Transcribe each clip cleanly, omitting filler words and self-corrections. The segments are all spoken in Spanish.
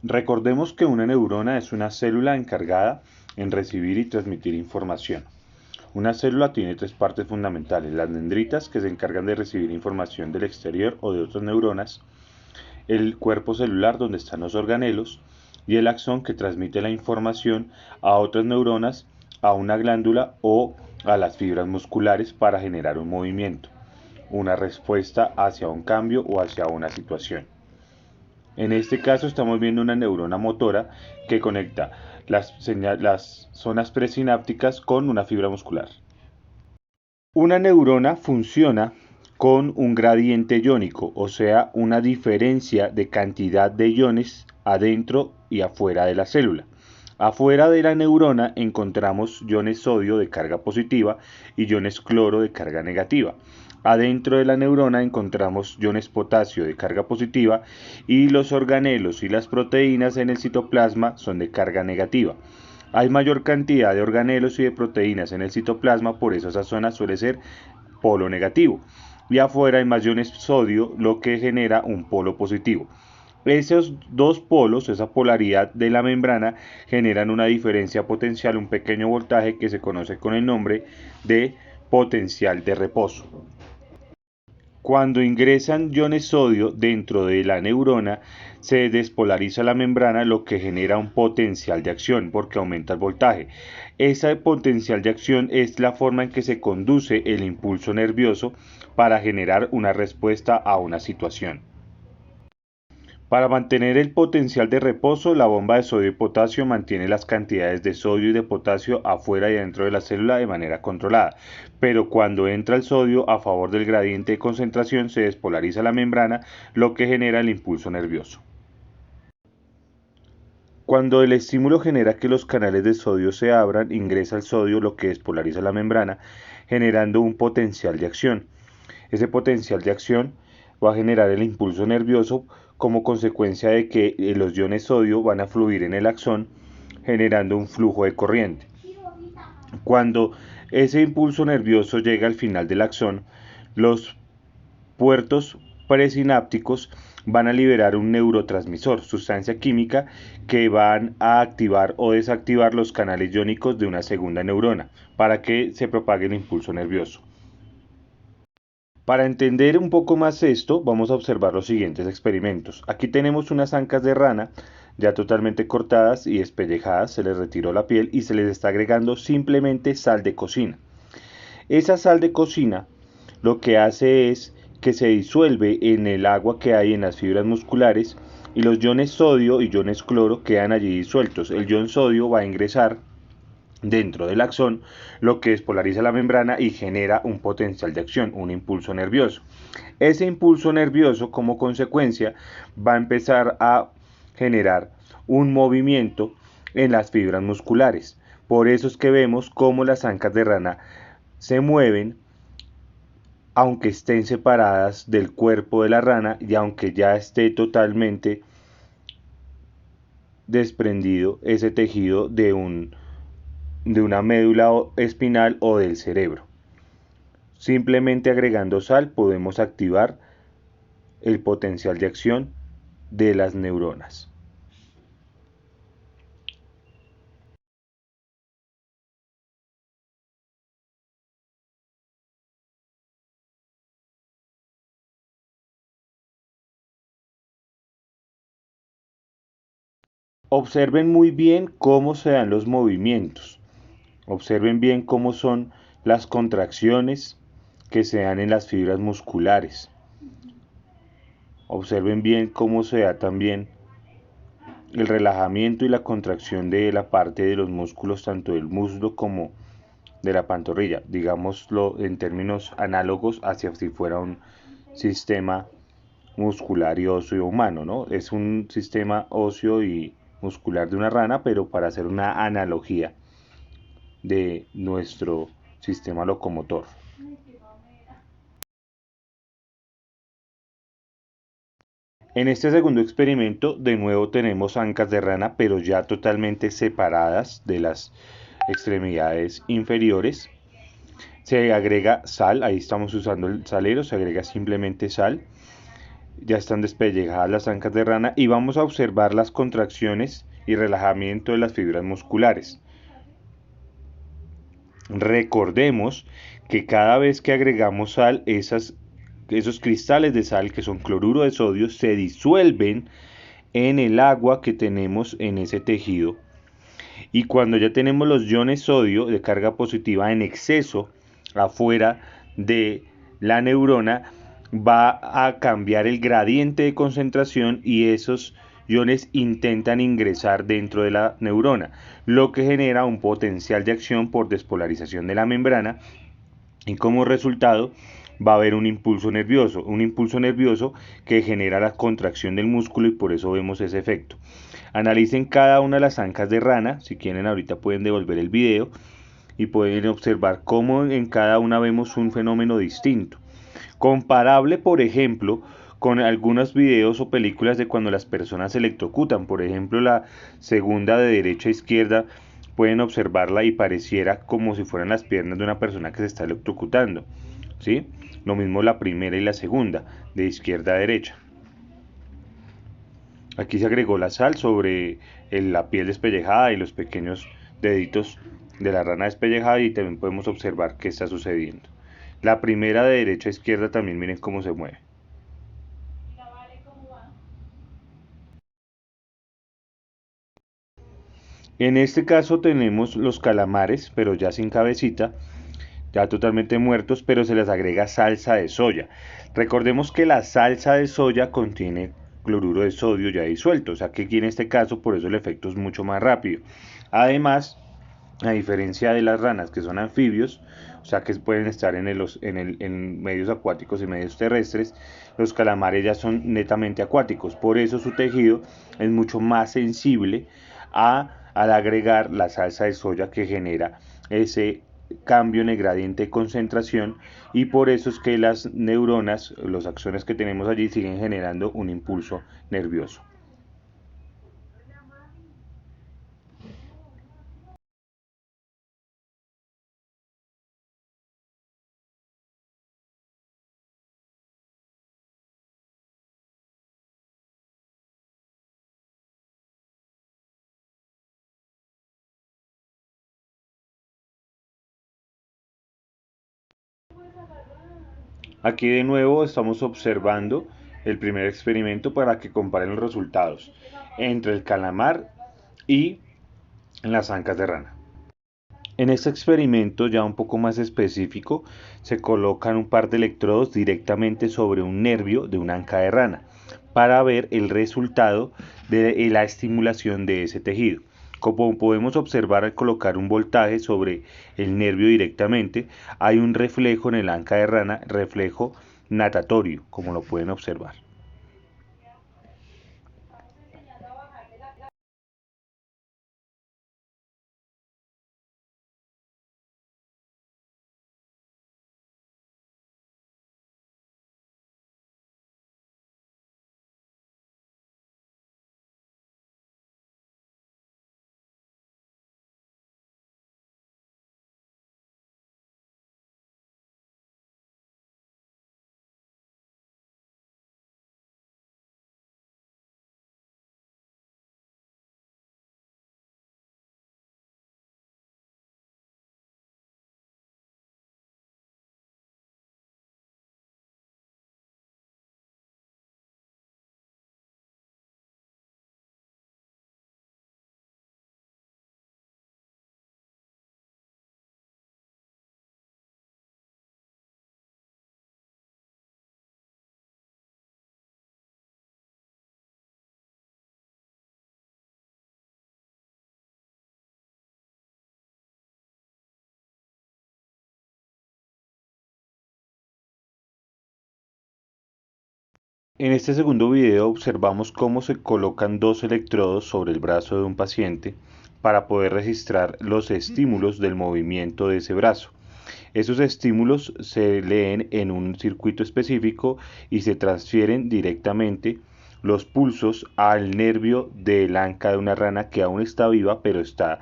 Recordemos que una neurona es una célula encargada en recibir y transmitir información. Una célula tiene tres partes fundamentales: las dendritas, que se encargan de recibir información del exterior o de otras neuronas; el cuerpo celular, donde están los organelos; y el axón, que transmite la información a otras neuronas, a una glándula o a las fibras musculares para generar un movimiento, una respuesta hacia un cambio o hacia una situación. En este caso estamos viendo una neurona motora que conecta las zonas presinápticas con una fibra muscular. Una neurona funciona con un gradiente iónico, o sea, una diferencia de cantidad de iones adentro y afuera de la célula. Afuera de la neurona encontramos iones sodio de carga positiva y iones cloro de carga negativa. Adentro de la neurona encontramos iones potasio de carga positiva y los organelos y las proteínas en el citoplasma son de carga negativa. Hay mayor cantidad de organelos y de proteínas en el citoplasma, por eso esa zona suele ser polo negativo. Y afuera hay más iones sodio, lo que genera un polo positivo. Esos dos polos, esa polaridad de la membrana, generan una diferencia potencial, un pequeño voltaje que se conoce con el nombre de potencial de reposo. Cuando ingresan iones sodio dentro de la neurona, se despolariza la membrana, lo que genera un potencial de acción porque aumenta el voltaje. Ese potencial de acción es la forma en que se conduce el impulso nervioso para generar una respuesta a una situación. Para mantener el potencial de reposo, la bomba de sodio y potasio mantiene las cantidades de sodio y de potasio afuera y dentro de la célula de manera controlada, pero cuando entra el sodio a favor del gradiente de concentración se despolariza la membrana, lo que genera el impulso nervioso. Cuando el estímulo genera que los canales de sodio se abran, ingresa el sodio, lo que despolariza la membrana, generando un potencial de acción. Ese potencial de acción va a generar el impulso nervioso como consecuencia de que los iones sodio van a fluir en el axón, generando un flujo de corriente. Cuando ese impulso nervioso llega al final del axón, los puertos presinápticos van a liberar un neurotransmisor, sustancia química que van a activar o desactivar los canales iónicos de una segunda neurona para que se propague el impulso nervioso. Para entender un poco más esto, vamos a observar los siguientes experimentos. Aquí tenemos unas ancas de rana ya totalmente cortadas y despellejadas, se les retiró la piel y se les está agregando simplemente sal de cocina. Esa sal de cocina lo que hace es que se disuelve en el agua que hay en las fibras musculares y los iones sodio y iones cloro quedan allí disueltos. El ion sodio va a ingresar dentro del axón, lo que despolariza la membrana y genera un potencial de acción, un impulso nervioso. Ese impulso nervioso, como consecuencia, va a empezar a generar un movimiento en las fibras musculares. Por eso es que vemos cómo las ancas de rana se mueven aunque estén separadas del cuerpo de la rana y aunque ya esté totalmente desprendido ese tejido de una médula espinal o del cerebro. Simplemente agregando sal podemos activar el potencial de acción de las neuronas. Observen muy bien cómo se dan los movimientos. Observen bien cómo son las contracciones que se dan en las fibras musculares. Observen bien cómo se da también el relajamiento y la contracción de la parte de los músculos, tanto del muslo como de la pantorrilla, digámoslo en términos análogos hacia si fuera un sistema muscular y óseo humano, ¿no? Es un sistema óseo y muscular de una rana, pero para hacer una analogía de nuestro sistema locomotor. En este segundo experimento, de nuevo tenemos ancas de rana, pero ya totalmente separadas de las extremidades inferiores. Se agrega sal, ahí estamos usando el salero, se agrega simplemente sal. Ya están despellejadas las ancas de rana y vamos a observar las contracciones y relajamiento de las fibras musculares. Recordemos que cada vez que agregamos sal, esos cristales de sal que son cloruro de sodio se disuelven en el agua que tenemos en ese tejido. Y cuando ya tenemos los iones sodio de carga positiva en exceso afuera de la neurona, va a cambiar el gradiente de concentración y esos iones intentan ingresar dentro de la neurona, lo que genera un potencial de acción por despolarización de la membrana y como resultado va a haber un impulso nervioso que genera la contracción del músculo y por eso vemos ese efecto. Analicen cada una de las ancas de rana, si quieren ahorita pueden devolver el video y pueden observar cómo en cada una vemos un fenómeno distinto. Comparable, por ejemplo, con algunos videos o películas de cuando las personas se electrocutan. Por ejemplo, la segunda de derecha a izquierda, pueden observarla y pareciera como si fueran las piernas de una persona que se está electrocutando, ¿sí? Lo mismo la primera y la segunda, de izquierda a derecha. Aquí se agregó la sal sobre la piel despellejada y los pequeños deditos de la rana despellejada y también podemos observar qué está sucediendo. La primera de derecha a izquierda también miren cómo se mueve. En este caso tenemos los calamares, pero ya sin cabecita, ya totalmente muertos, pero se les agrega salsa de soya. Recordemos que la salsa de soya contiene cloruro de sodio ya disuelto, o sea que aquí en este caso por eso el efecto es mucho más rápido. Además, a diferencia de las ranas que son anfibios, o sea que pueden estar en medios acuáticos y medios terrestres, los calamares ya son netamente acuáticos, por eso su tejido es mucho más sensible al agregar la salsa de soya que genera ese cambio en el gradiente de concentración y por eso es que las neuronas, los axones que tenemos allí siguen generando un impulso nervioso. Aquí de nuevo estamos observando el primer experimento para que comparen los resultados entre el calamar y las ancas de rana. En este experimento ya un poco más específico se colocan un par de electrodos directamente sobre un nervio de una anca de rana para ver el resultado de la estimulación de ese tejido. Como podemos observar al colocar un voltaje sobre el nervio directamente, hay un reflejo en el anca de rana, reflejo natatorio, como lo pueden observar. En este segundo video observamos cómo se colocan dos electrodos sobre el brazo de un paciente para poder registrar los estímulos del movimiento de ese brazo. Esos estímulos se leen en un circuito específico y se transfieren directamente los pulsos al nervio del anca de una rana que aún está viva pero está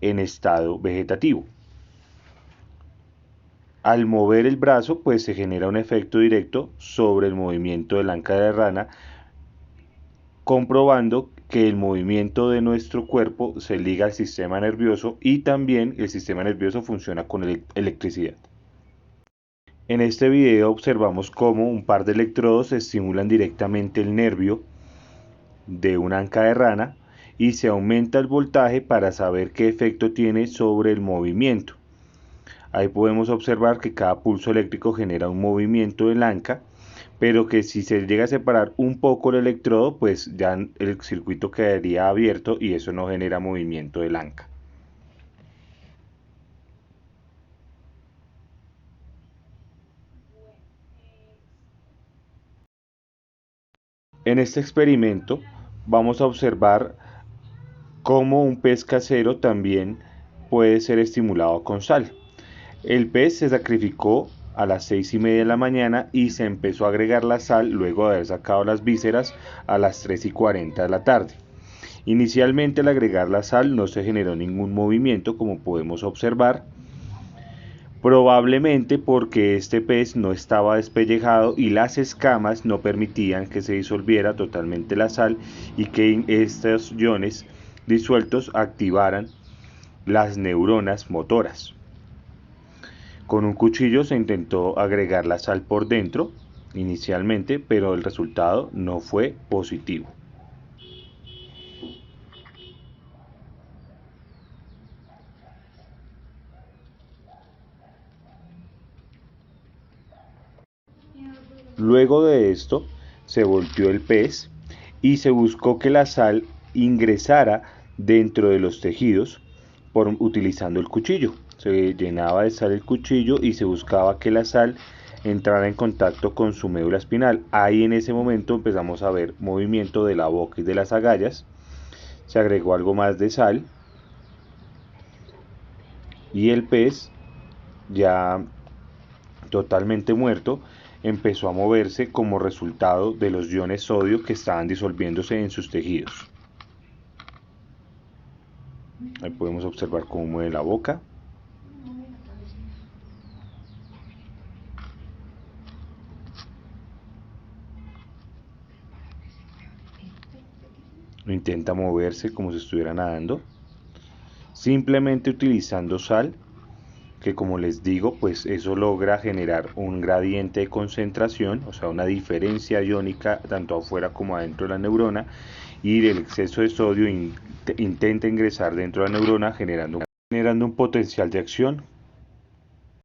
en estado vegetativo. Al mover el brazo, pues se genera un efecto directo sobre el movimiento de la anca de rana, comprobando que el movimiento de nuestro cuerpo se liga al sistema nervioso y también el sistema nervioso funciona con electricidad. En este video observamos cómo un par de electrodos estimulan directamente el nervio de una anca de rana y se aumenta el voltaje para saber qué efecto tiene sobre el movimiento. Ahí podemos observar que cada pulso eléctrico genera un movimiento del anca, pero que si se llega a separar un poco el electrodo, pues ya el circuito quedaría abierto y eso no genera movimiento del anca. En este experimento vamos a observar cómo un pez casero también puede ser estimulado con sal. El pez se sacrificó a las 6:30 de la mañana y se empezó a agregar la sal luego de haber sacado las vísceras a las 3:40 de la tarde. Inicialmente al agregar la sal no se generó ningún movimiento, como podemos observar, probablemente porque este pez no estaba despellejado y las escamas no permitían que se disolviera totalmente la sal y que estos iones disueltos activaran las neuronas motoras. Con un cuchillo se intentó agregar la sal por dentro inicialmente, pero el resultado no fue positivo. Luego de esto se volteó el pez y se buscó que la sal ingresara dentro de los tejidos utilizando el cuchillo. Se llenaba de sal el cuchillo y se buscaba que la sal entrara en contacto con su médula espinal. Ahí en ese momento empezamos a ver movimiento de la boca y de las agallas. Se agregó algo más de sal y el pez, ya totalmente muerto, empezó a moverse como resultado de los iones sodio que estaban disolviéndose en sus tejidos. Ahí podemos observar cómo mueve la boca. Intenta moverse como si estuviera nadando. Simplemente utilizando sal, que como les digo, pues eso logra generar un gradiente de concentración, o sea, una diferencia iónica tanto afuera como adentro de la neurona, y el exceso de sodio intenta ingresar dentro de la neurona generando un potencial de acción